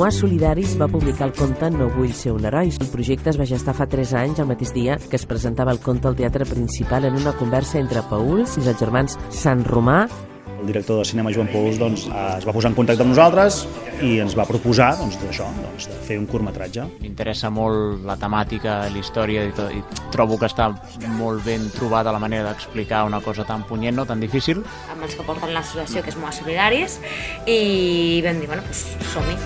Moa Solidaris va publicar el conte No vull ser un heroi. El projecte es va gestar fa 3 anys, el mateix dia que es presentava el conte al Teatre Principal en una conversa entre Pauls i els germans Sant Romà. El director de cinema, Joan Pous, es va posar en contacte amb nosaltres i ens va proposar de fer un curtmetratge. M'interessa molt la temàtica, la història i trobo que està molt ben trobada la manera d'explicar una cosa tan punyent, no tan difícil. Amb els que porten l'associació, que és Moa Solidaris, i vam dir, bueno, doncs som-hi.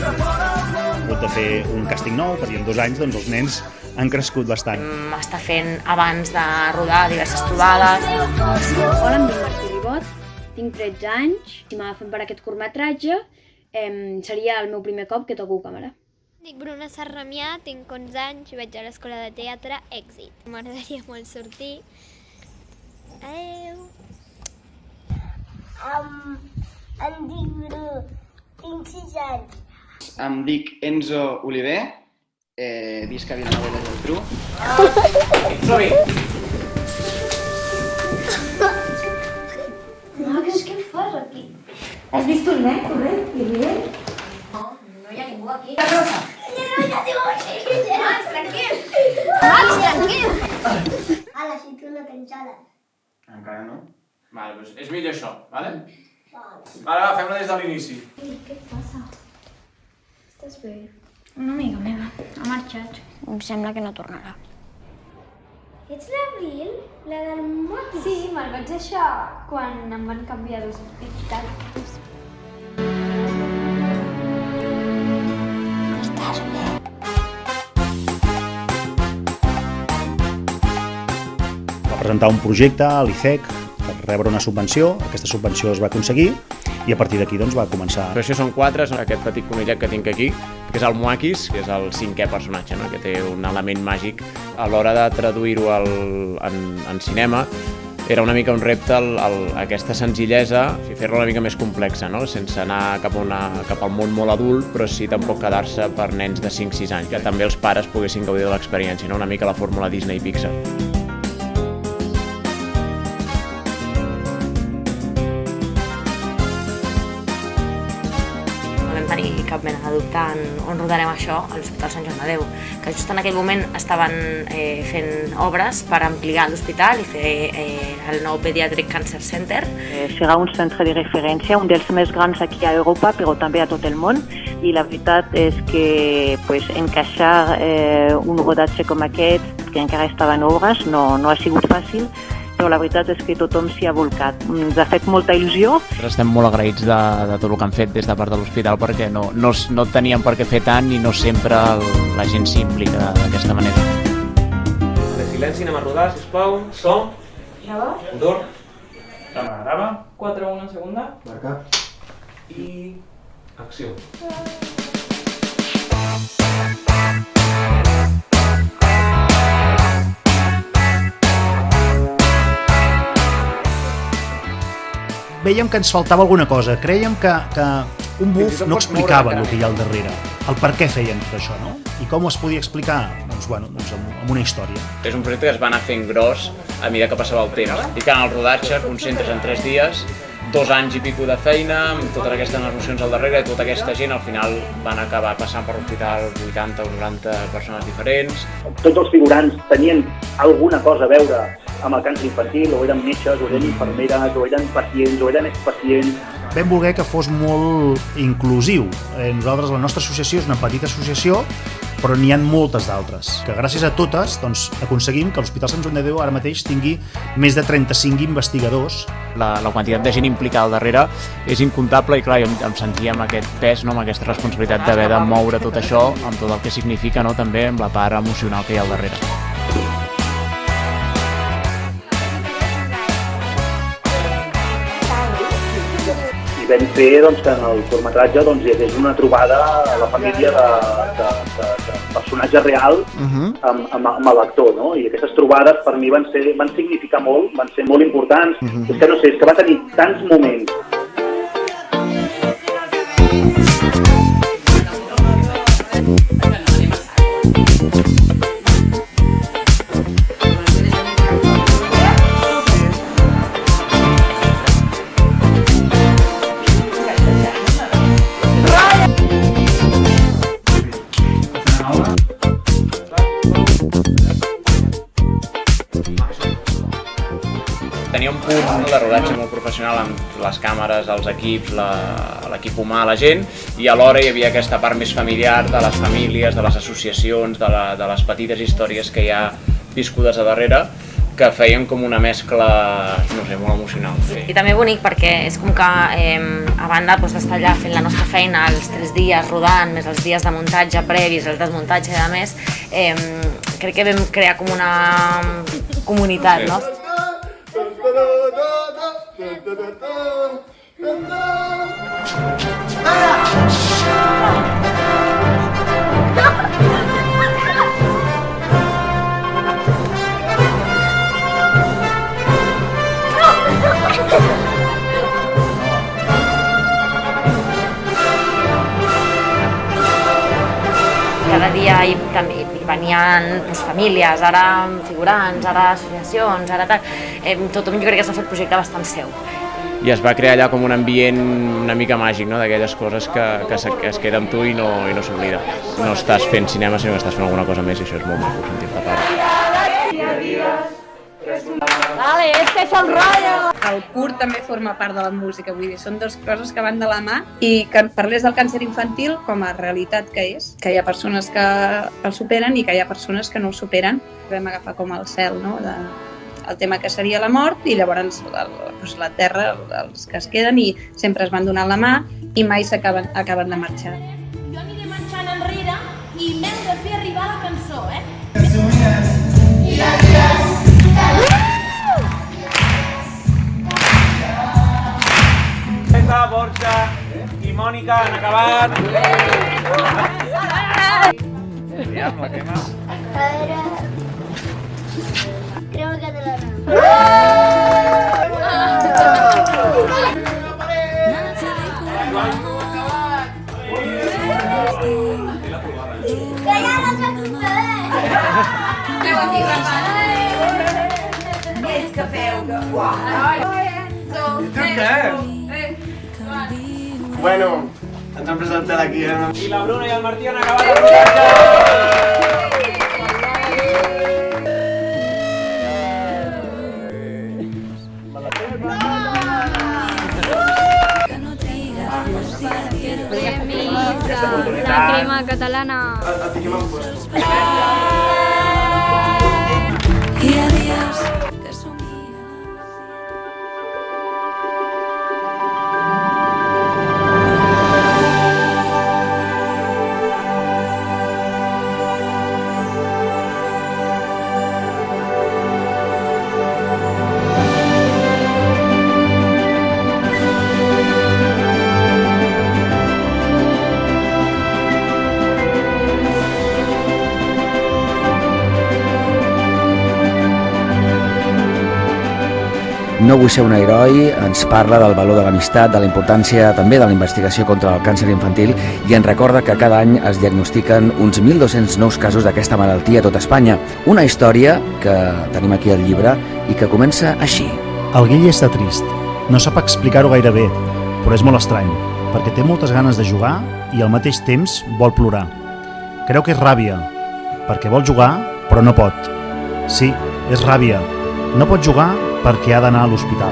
Hem hagut de fer un càsting nou, perquè en 2 anys els nens han crescut bastant. Està fent abans de rodar diverses trobades. Hola, em dic Martí Ribot, tinc 13 anys, i m'agafen per aquest curtmetratge, seria el meu primer cop que toco càmera. Dic Bruna Sarramià, tinc 11 anys i vaig a l'escola de teatre Èxit. M'agradaria molt sortir. Adéu! Em dic Bru, tinc 6 anys. Em dic Enzo Oliver, visc a Vilanova i la Geltrú. Som-hi! Max, què fas aquí? Has vist un nen corrent i rient? No hi ha ningú aquí. Rosa, diu així. Max, tranquil! Max, tranquil! Ala, si tu no tens ales. Encara no? Vale, doncs és millor això, vale? Vale. Va, fem-la des de l'inici. Què et passa? Estàs bé? Una amiga meva ha marxat. Em sembla que no tornarà. Ets l'Abril? La del moto? Sí, me'l vaig deixar quan em van canviar d'hospital. Estàs bé? Va presentar un projecte a l'ICEC per rebre una subvenció. Aquesta subvenció es va aconseguir i a partir d'aquí va començar. Però això són 4, aquest petit conillet que tinc aquí, que és el Moakis, que és el 5è personatge, no? Que té un element màgic. A l'hora de traduir-ho en cinema, era una mica un repte aquesta senzillesa, fer-la una mica més complexa, no? Sense anar cap al món molt adult, però sí tampoc quedar-se per nens de 5-6 anys, que també els pares poguessin gaudir de l'experiència, no? Una mica la fórmula Disney i Pixar. Tenir cap mena de dubte on rodarem això, a l'Hospital Sant Joan de Déu, que just en aquell moment estaven fent obres per ampliar l'hospital i fer el nou Pediatric Cancer Center. Serà un centre de referència, un dels més grans aquí a Europa, però també a tot el món, i la veritat és que encaixar un rodatge com aquest, que encara estava en obres, no ha sigut fàcil, però la veritat és que tothom s'hi ha volcat. Ens ha fet molta il·lusió. Estem molt agraïts de tot el que han fet des de part de l'hospital perquè no tenien per què fer tant i no sempre la gent s'implica d'aquesta manera. Silenci, anem a rodar, sisplau. Som. Grava. Motor. Càmera, grava. 4-1 segunda. Marca. I... acció. Vèiem que ens faltava alguna cosa, creiem que un buf no explicava el que hi ha al darrere, el per què feien tot això, no? I com es podia explicar? Doncs amb una història. És un projecte que es va anar fent gros a mesura que passava el temps. I que en el rodatge concentres en 3 dies, 2 anys i pico de feina, amb totes aquestes emocions al darrere, tota aquesta gent al final van acabar passant per l'hospital 80 o 90 persones diferents. Tots els figurants tenien alguna cosa a veure amb el càncer infantil, o eren metges, o eren infermeres, o eren pacients, o eren expacients. Vam voler que fos molt inclusiu. Nosaltres, la nostra associació és una petita associació, però n'hi ha moltes d'altres, que gràcies a totes aconseguim que l'Hospital Sant Joan de Déu ara mateix tingui més de 35 investigadors. La quantitat de gent implicada al darrere és incontable i clar, jo em sentia amb aquest pes, amb aquesta responsabilitat d'haver de moure tot això, amb tot el que significa també amb la part emocional que hi ha al darrere. Vam fer que en el curtmetratge hi hagués una trobada a la família de personatge real amb l'actor, no? I aquestes trobades per mi van significar molt, van ser molt importants. És que no sé, és que va tenir tants moments. Tenia un punt de rodatge molt professional amb les càmeres, els equips, l'equip humà, la gent, i alhora hi havia aquesta part més familiar de les famílies, de les associacions, de les petites històries que hi ha viscudes a darrere, que feien com una mescla, no sé, molt emocional. Sí. I també bonic perquè és com que a banda d'estar allà fent la nostra feina els 3 dies rodant, més els dies de muntatge previs, el desmuntatge i a més, crec que vam crear com una comunitat, no? Cada dia hi venien famílies, ara figurants, ara associacions, ara tal. Tothom jo crec que s'ha fet projecte bastant seu. I es va crear allà com un ambient una mica màgic, no? D'aquelles coses que es queda amb tu i no s'oblida. No estàs fent cinema, sinó que estàs fent alguna cosa més i això és molt maco, sentir-te part. Vale, este es el rollo! El curt també forma part de la música, vull dir, són dues coses que van de la mà i que parlés del càncer infantil com a realitat que és, que hi ha persones que el superen i que hi ha persones que no el superen. Vam agafar com el cel, no?, el tema que seria la mort i llavors la terra, els que es queden i sempre es van donant la mà i mai acaben de marxar. Jo aniré marxant enrere i m'heu de fer arribar la cançó, eh? Borja i Mònica han acabat. Aviam, la crema. Crema catalana. Que ja no s'ha fet! Que feu? Bueno, ens han presentat aquí, I la Bruna i el Martí han acabat el rodatge! La crema catalana. Et fiquem en puesto. No vull ser un heroi ens parla del valor de l'amistat, de la importància també de la investigació contra el càncer infantil i ens recorda que cada any es diagnostiquen uns 1.200 nous casos d'aquesta malaltia a tot Espanya. Una història que tenim aquí al llibre i que comença així. El Guille està trist. No sap explicar-ho gaire bé, però és molt estrany, perquè té moltes ganes de jugar i al mateix temps vol plorar. Creu que és ràbia, perquè vol jugar però no pot. Sí, és ràbia. No pot jugar perquè ha d'anar a l'hospital.